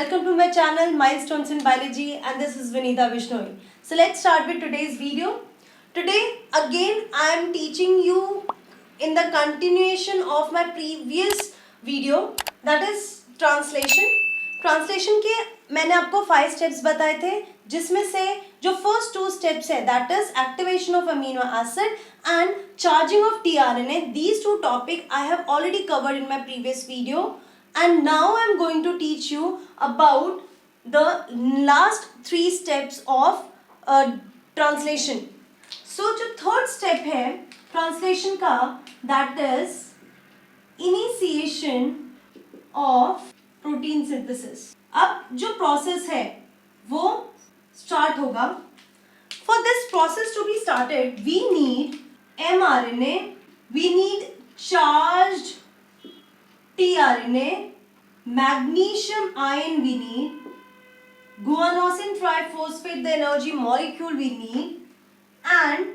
Welcome to my channel Milestones in Biology, and this is Vinita Vishnoi. So let's start with today's video. Today again I am teaching you in the continuation of my previous video, that is translation. Translation के मैंने आपको 5 steps बताए थे, जिसमें से जो first 2 steps है that is activation of amino acid and charging of tRNA. These 2 topic I have already covered in my previous video, and now I am going to teach you about the last 3 steps of translation. So जो third step है translation का, that is initiation of protein synthesis. अब जो process है वो start होगा. For this process to be started, we need mRNA, we need charged tRNA, magnesium ion we need, guanosine triphosphate, the energy molecule we need, and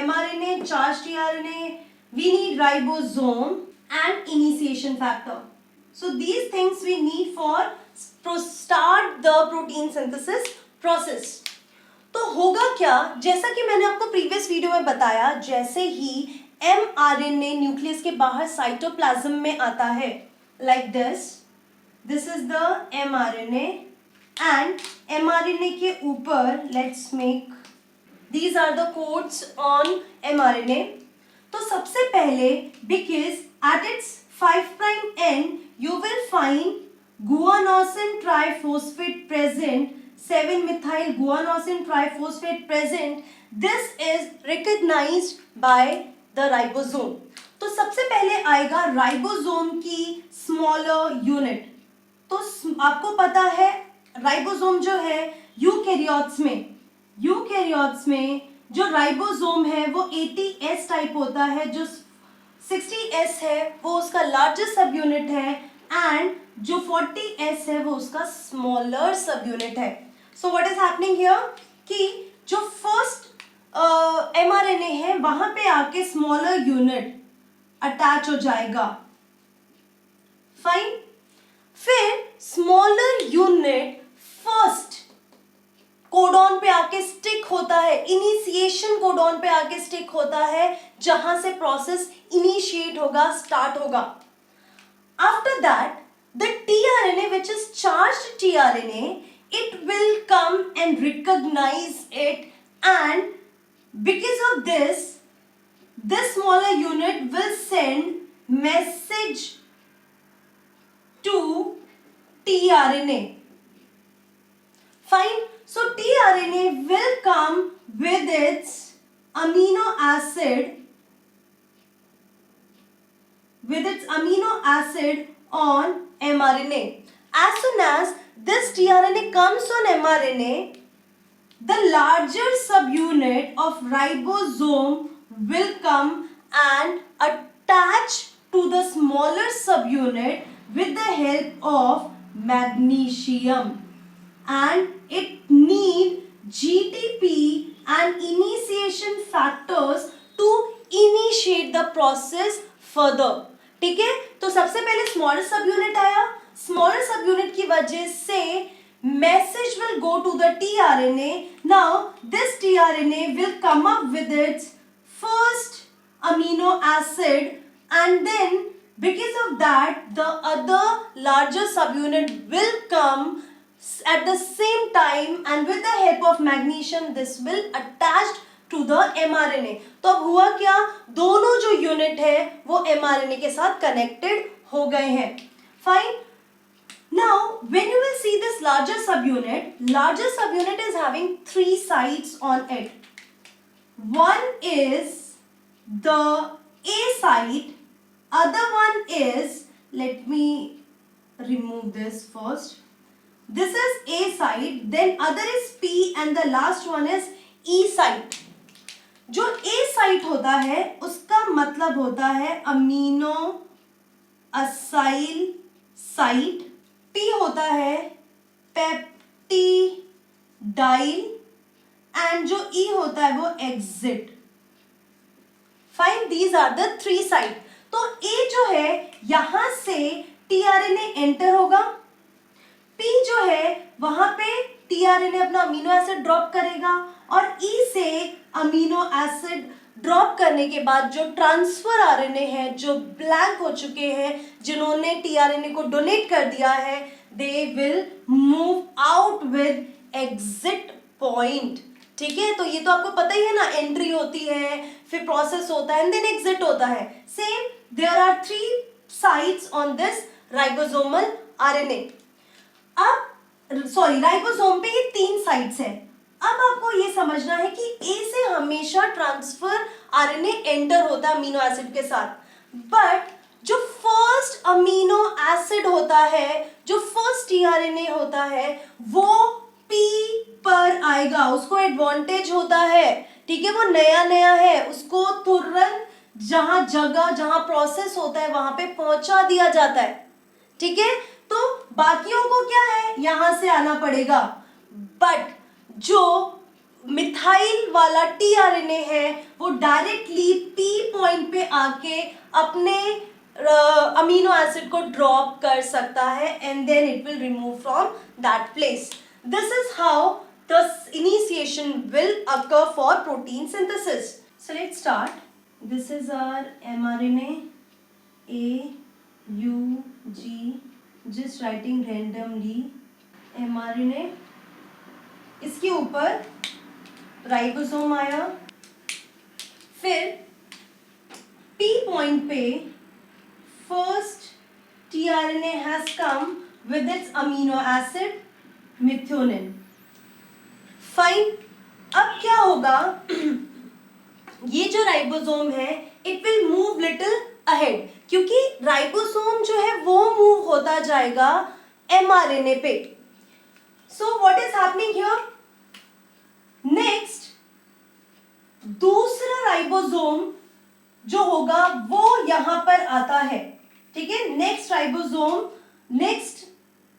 mRNA, charged tRNA, we need ribosome and initiation factor. So these things we need for start the protein synthesis process. तो होगा क्या, जैसा कि मैंने आपको previous video में बताया, जैसे ही mRNA न्यूक्लियस के बाहर साइटोप्लाज्म में आता है, like this is the mRNA, and mRNA के ऊपर let's make these are the codes on mRNA. तो सबसे पहले, because at its 5' end you will find guanosine triphosphate present, 7-methyl guanosine triphosphate present. This is recognized by the ribosome. तो सबसे पहले आएगा ribosome की स्मॉलर यूनिट. तो आपको पता है राइबोसोम जो है यूकैरियोट्स में जो राइबोसोम है वो 80S टाइप होता है, जो 60S है वो उसका लार्जेस्ट सब यूनिट है, एंड जो 40S है वो उसका स्मॉलर सब यूनिट है. So what is happening here कि जो फर्स्ट mRNA है वहां पे आके स्मॉलर यूनिट अटैच हो जाएगा. फाइन. फिर स्मॉलर यूनिट फर्स्ट कोडॉन पे आके स्टिक होता है, इनिशिएशन कोडॉन पे आके स्टिक होता है, जहां से प्रोसेस इनिशिएट होगा, स्टार्ट होगा. After that the tRNA, which is charged tRNA, it will come and recognize it, and because of this smaller unit will send message to tRNA. Fine. So tRNA will come with its amino acid on mRNA. As soon as this tRNA comes on mRNA, the larger subunit of ribosome will come and attach to the smaller subunit with the help of magnesium, and it need GTP and initiation factors to initiate the process further. ठीक है. तो सबसे पहले smaller सब unit आया. Smaller सब unit की वजह से message will go to the tRNA. Now this tRNA will come up with its first amino acid, and then because of that the other larger subunit will come at the same time, and with the help of magnesium this will attach to the mRNA. तो अब हुआ क्या, दोनों जो unit है वो mRNA के साथ कनेक्टेड हो गए हैं. Fine. Now when you will see this larger subunit is having 3 sites on it. One is the A site, other one is, let me remove this first. This is A site, then other is P, and the last one is E site. जो A site होता है उसका मतलब होता है amino acyl site. P होता है peptidyl, and जो E होता है वो exit. Fine. These are the 3 site. तो A जो है यहां से tRNA एंटर होगा, वहां पे टीआरएनए अपना अमीनो एसिड ड्रॉप करेगा और ई से अमीनो एसिड ड्रॉप करने के बाद जो ट्रांसफर आरएनए है, जो ब्लैंक हो चुके हैं, जिन्होंने टीआरएनए को डोनेट कर दिया है, they will move out with exit point. ठीक है, तो ये तो आपको पता ही है ना, एंट्री होती है, फिर प्रोसेस होता है एंड देन एग्जिट होता है। Same there are 3 sites on this ribosomal RNA. अब राइबोसोम पे ये 3 साइट्स हैं। अब आपको ये समझना है कि ए से हमेशा ट्रांसफर आरएनए एंटर होता है अमीनो एसिड के साथ, बट जो फर्स्ट अमीनो एसिड होता है, जो फर्स्ट टीआरएनए होता है, वो पी पर आएगा, उसको एडवांटेज होता है। ठीक है, वो नया नया है, उसको तुरंत जहां प्रोसेस होता है वहां पे पहुंचा दिया जाता है। ठीक है, तो बाकियों को क्या है, यहां से आना पड़ेगा, बट जो मिथाइल वाला टीआरएनए है वो डायरेक्टली पी पॉइंट पे आके अपने अमीनो एसिड को ड्रॉप कर सकता है and then it will remove from that place. This is how the initiation will occur for protein synthesis. So let's start. This is our mRNA AUG, just writing randomly mRNA। इसके ऊपर ribosome आया, फिर P point पे first tRNA has come with its amino acid methionine। Fine, अब क्या होगा ये जो राइबोसोम है it will move little ahead, क्योंकि राइबोसोम जो है वो मूव होता जाएगा mRNA पे। So what is happening here, next दूसरा राइबोसोम जो होगा वो यहां पर आता है। ठीक है, next ribosome, next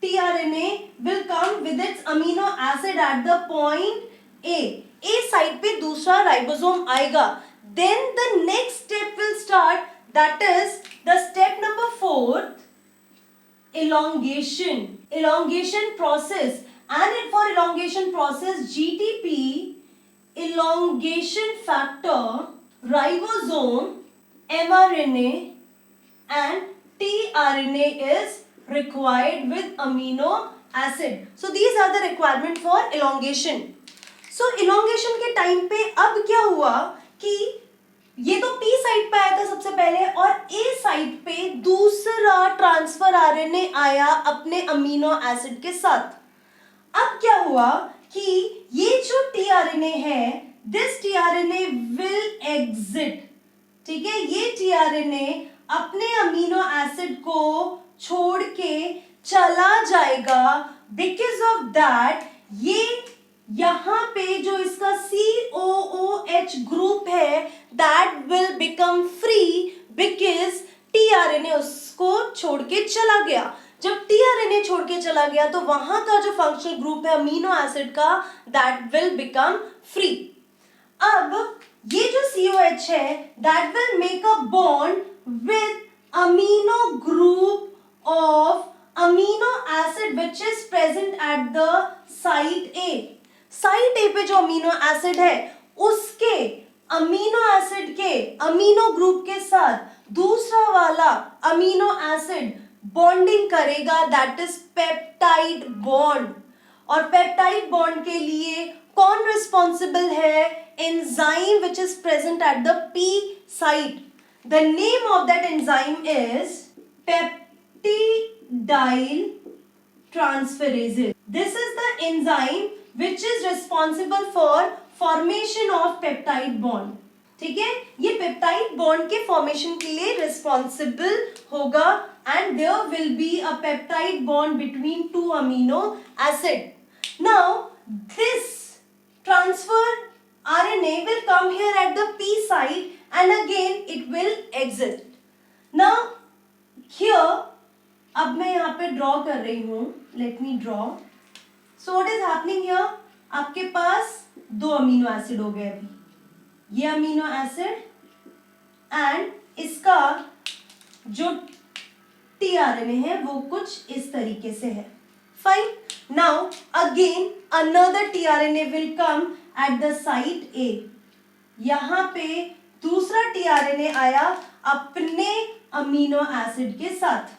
tRNA will come with its amino acid at the point A side पे दूसरा राइबोसोम आएगा। Then the next step will start, that is the step number 4, elongation process, and for elongation process GTP, elongation factor, ribosome, mRNA and tRNA is required with amino acid. So these are the requirement for elongation. So elongation के time पे अब क्या हुआ कि ये तो P side पे आया था सबसे पहले और A साइड पे दूसरा ट्रांसफर आरएनए आया अपने अमीनो एसिड के साथ। अब क्या हुआ कि ये जो टीआरएनए है, दिस टीआरएनए विल एग्जिट। ठीक है, ये टीआरएनए अपने अमीनो एसिड को छोड़ के चला जाएगा। बिकॉज ऑफ दैट ये यहां पे जो इसका COOH ग्रुप है that will become free because tRNA उसको छोड़ के चला गया। जब टीआरएनए छोड़ के चला गया तो वहां का जो फंक्शनल ग्रुप है अमीनो एसिड का दैट विल बिकम फ्री। अब ये जो COH है that will make a bond with amino group of amino acid which is present at the site A. Site A पे जो अमीनो एसिड है उसके अमीनो एसिड के अमीनो ग्रुप के साथ दूसरा वाला अमीनो एसिड बॉन्डिंग करेगा, दैट इज पेप्टाइड बॉन्ड। और पेप्टाइड बॉन्ड के लिए कौन रिस्पॉन्सिबल है, enzyme which is present at the P site. The name of that enzyme is peptidyl transferase. This is the enzyme which is responsible for formation of peptide bond. ठीक है, ये peptide bond के formation के लिए responsible होगा and there will be a peptide bond between 2 amino acid. Now this transfer RNA will come here at the P site and again it will exit. Now here अब मैं यहाँ पे draw कर रही हूँ, let me draw. So what is happening here, आपके पास 2 amino acid हो गए अभी, ये अमीनो एसिड एंड इसका जो टीआरएनए है वो कुछ इस तरीके से है। Fine, Now again another tRNA will come at the site A. यहाँ पे दूसरा tRNA आया अपने अमीनो एसिड के साथ.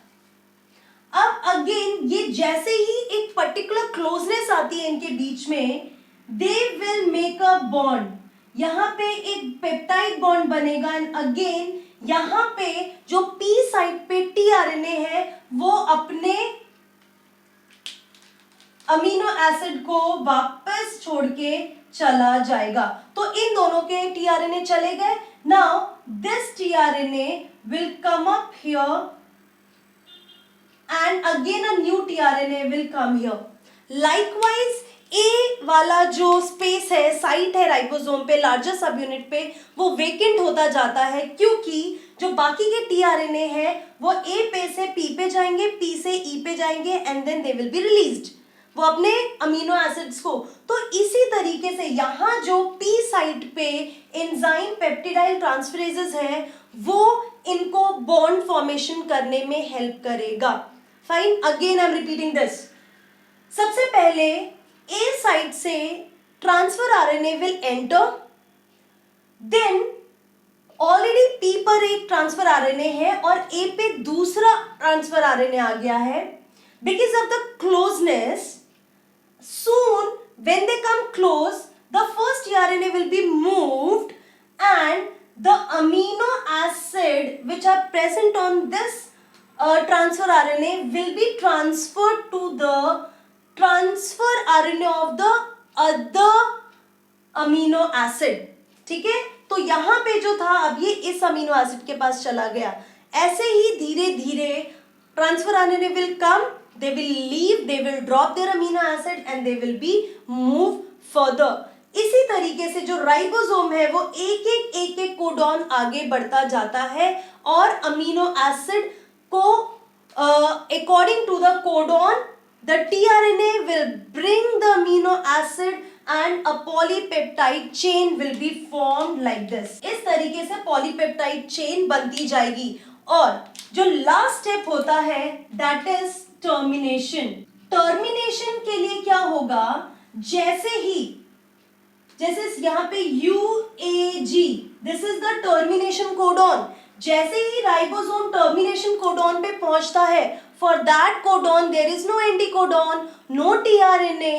अब अगेन ये जैसे ही एक पर्टिकुलर क्लोजनेस आती है इनके बीच में, they will make a bond. यहाँ पे एक पेप्टाइड बॉन्ड बनेगा एंड अगेन यहाँ पे जो पी साइड पे tRNA है वो अपने अमीनो एसिड को वापस छोड़ के चला जाएगा. तो इन दोनों के tRNA चले गए. Now this tRNA will come up here and again a new tRNA will come here. Likewise A वाला जो स्पेस है, साइट है राइबोसोम पे, लार्जर सब यूनिट पे, वो वेकेंट होता जाता है क्योंकि जो बाकी के tRNA है वो A पे से P पे जाएंगे, P से E पे जाएंगे and then they will be released, वो अपने अमीनो एसिड्स को. तो इसी तरीके से यहाँ जो P साइट पे एंजाइम पेप्टिडाइल ट्रांसफरेजेस है वो इनको बॉन्ड फॉर्मेशन करने में हेल्प करेगा. Fine, again I am repeating this. सबसे पहले A साइट से transfer RNA will enter, then already P पर एक ट्रांसफर आरएनए है और A पे दूसरा ट्रांसफर आरएनए आ गया है. Because of the closeness, soon when they come close, the first tRNA will be moved and the amino acid which are present on this transfer RNA will be transferred to the transfer RNA of the other amino acid. ठीक है, तो यहाँ पे जो था अब ये इस अमीनो एसिड के पास चला गया. ऐसे ही धीरे धीरे transfer RNA will come, they will leave, they will drop their amino acid and they will be move further. इसी तरीके से जो राइबोसोम है वो एक एक कोडॉन आगे बढ़ता जाता है और अमीनो एसिड को according to the codon the tRNA will bring the amino acid and a polypeptide chain will be formed like this. इस तरीके से polypeptide chain बनती जाएगी. और जो लास्ट स्टेप होता है दैट इज टर्मिनेशन. टर्मिनेशन के लिए क्या होगा, जैसे यहाँ पे UAG, this is the termination codon. जैसे ही राइबोसोम टर्मिनेशन कोडॉन पे पहुंचता है, for that codon there is no anticodon, no tRNA,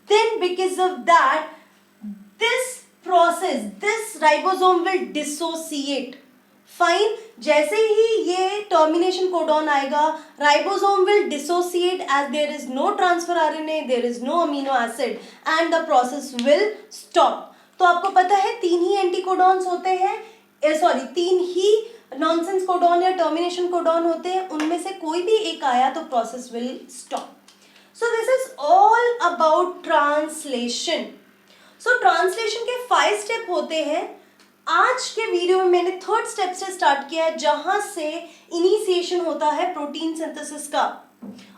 then because of that this process, this ribosome will dissociate. Fine, जैसे ही ये टर्मिनेशन कोडॉन आएगा, ribosome will dissociate as there is no transfer RNA, there is no amino acid and the process will stop. तो आपको पता है 3 ही एंटीकोडॉन्स होते हैं, 3 ही नॉनसेंस कोडॉन या टर्मिनेशन कोडॉन होते हैं, उनमें से कोई भी एक आया तो process will stop. So this is all about translation. So translation के 5 स्टेप होते हैं. आज के वीडियो में मैंने 3rd स्टेप से स्टार्ट किया है जहां से इनिशिएशन होता है प्रोटीन सिंथेसिस का.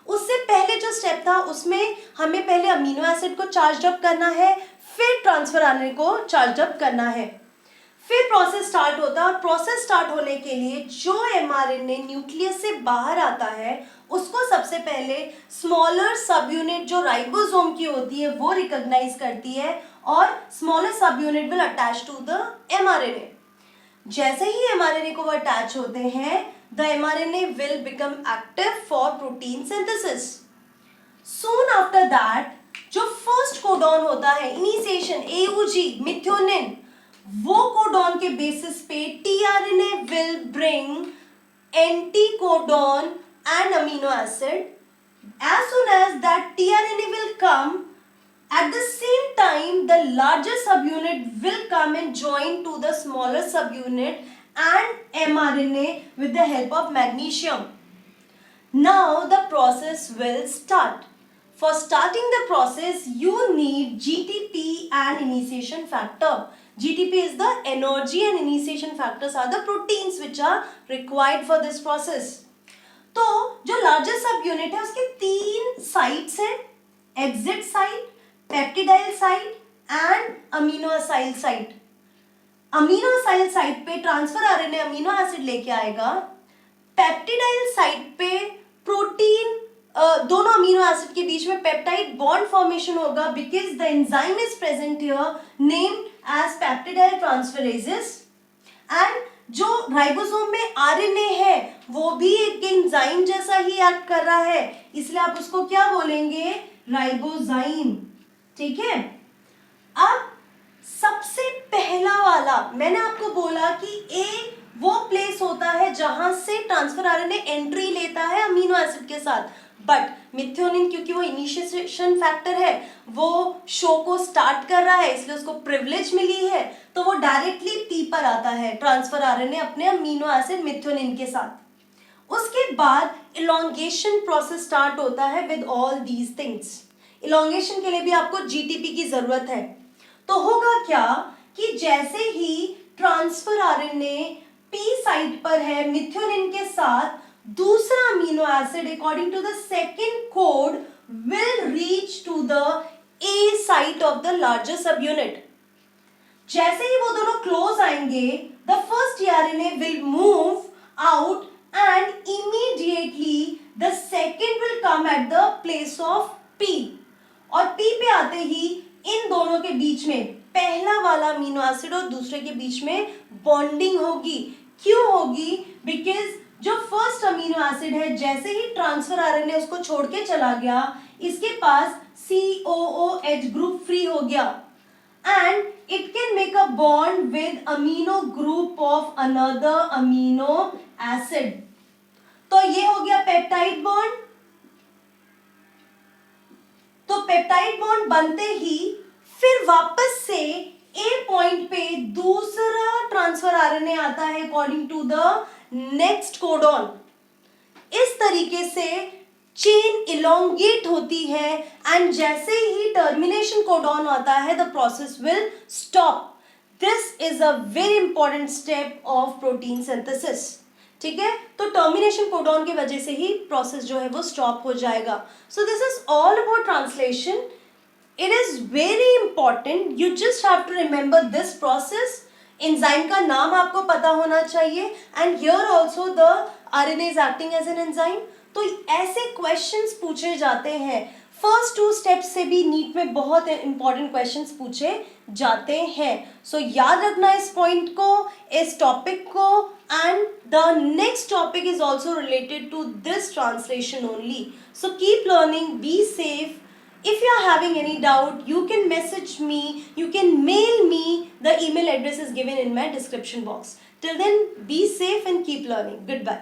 उससे पहले जो स्टेप था उसमें हमें पहले अमीनो एसिड को चार्ज अप करना है, फिर ट्रांसफर आरएनए को चार्ज अप करना है, फिर प्रोसेस स्टार्ट होता है. और प्रोसेस स्टार्ट होने के लिए जो एमआरएनए न्यूक्लियस से बाहर आता है उसको सबसे पहले स्मॉलर सब यूनिट जो राइबोसोम की होती है वो रिकॉग्नाइज करती है और smaller subunit will attach to the mRNA. जैसे ही एमआरएनए को वो अटैच होते हैं, the mRNA will become active for protein synthesis. Soon after that जो फर्स्ट कोडॉन होता है इनिशिएशन AUG मिथ्योनिन, वो कोडॉन के बेसिस पे tRNA will bring anticodon and amino acid. As soon as that tRNA will come, at the same time the larger subunit will come and join to the smaller subunit and mRNA with the help of magnesium. Now the process will start. For starting the process you need GTP and initiation factor. GTP is the energy and initiation factors are the proteins which are required for this process. तो जो largest सब unit है उसके 3 sites हैं, exit site, peptidyl site and aminoacyl site. Aminoacyl site पे transfer RNA amino acid लेके आएगा, peptidyl site पे प्रोटीन दोनों अमीनो एसिड के बीच में पेप्टाइड बॉन्ड फॉर्मेशन होगा because the enzyme is present here named as peptidyl transferases. And जो राइबोसोम में आरएनए है वो भी एक एंजाइम जैसा ही एक्ट कर रहा है, इसलिए आप उसको क्या बोलेंगे, राइबोजाइम। ठीक है, अब सबसे पहला वाला मैंने आपको बोला कि ए वो प्लेस होता है जहां से ट्रांसफर आरएनए एंट्री लेता है अमीनो एसिड के साथ, बट मिथ्योनिन क्योंकि वो इनिशिएशन फैक्टर है, वो शो को स्टार्ट कर रहा है, इसलिए उसको प्रिविलेज मिली है, तो वो डायरेक्टली पी पर आता है ट्रांसफर आरएनए अपने अमीनो एसिड मिथ्योनिन के साथ। उसके बाद इलोंगेशन प्रोसेस स्टार्ट होता है with all these things. Elongation के लिए भी आपको जीटीपी की जरूरत है। तो होगा क्या कि जैसे ही ट्रांसफर आरएनए पी साइट पर है मिथ्योनिन के साथ, दूसरा amino acid according to the second code will reach to the A site of the larger subunit. जैसे ही वो दोनों क्लोज आएंगे, the first RNA will move out and immediately the second will come at the place of P. और P पे आते ही इन दोनों के बीच में पहला वाला अमीनो एसिड और दूसरे के बीच में बॉन्डिंग होगी। क्यों होगी? बिकॉज जो फर्स्ट अमीनो एसिड है जैसे ही ट्रांसफर आरएनए उसको छोड़ के चला गया, इसके पास COOH ग्रुप फ्री हो गया and it can make a bond with amino group of another amino acid. तो ये हो गया पेप्टाइड बॉन्ड। तो पेप्टाइड बॉन्ड बनते ही फिर वापस से ए पॉइंट पे दूसरा ट्रांसफर आरएनए आता है according to the next codon. इस तरीके से चेन इलोंगेट होती है एंड जैसे ही टर्मिनेशन कोडॉन आता है the process will stop. This is a very important step of protein synthesis. ठीक है, तो टर्मिनेशन कोडॉन की वजह से ही प्रोसेस जो है वो स्टॉप हो जाएगा। So this is all about translation. It is very important. You just have to remember this process. Enzyme का नाम आपको पता होना चाहिए and here also the RNA is acting as an enzyme. तो ऐसे questions पूछे जाते हैं। फर्स्ट 2 स्टेप्स से भी नीट में बहुत इंपॉर्टेंट क्वेश्चंस पूछे जाते हैं। सो याद रखना इस पॉइंट को, इस टॉपिक को, and the next topic is also related to this translation only. So keep learning, be safe. If you are having any doubt, you can message me, you can mail me, the email address is given in my description box. Till then, be safe and keep learning. Goodbye.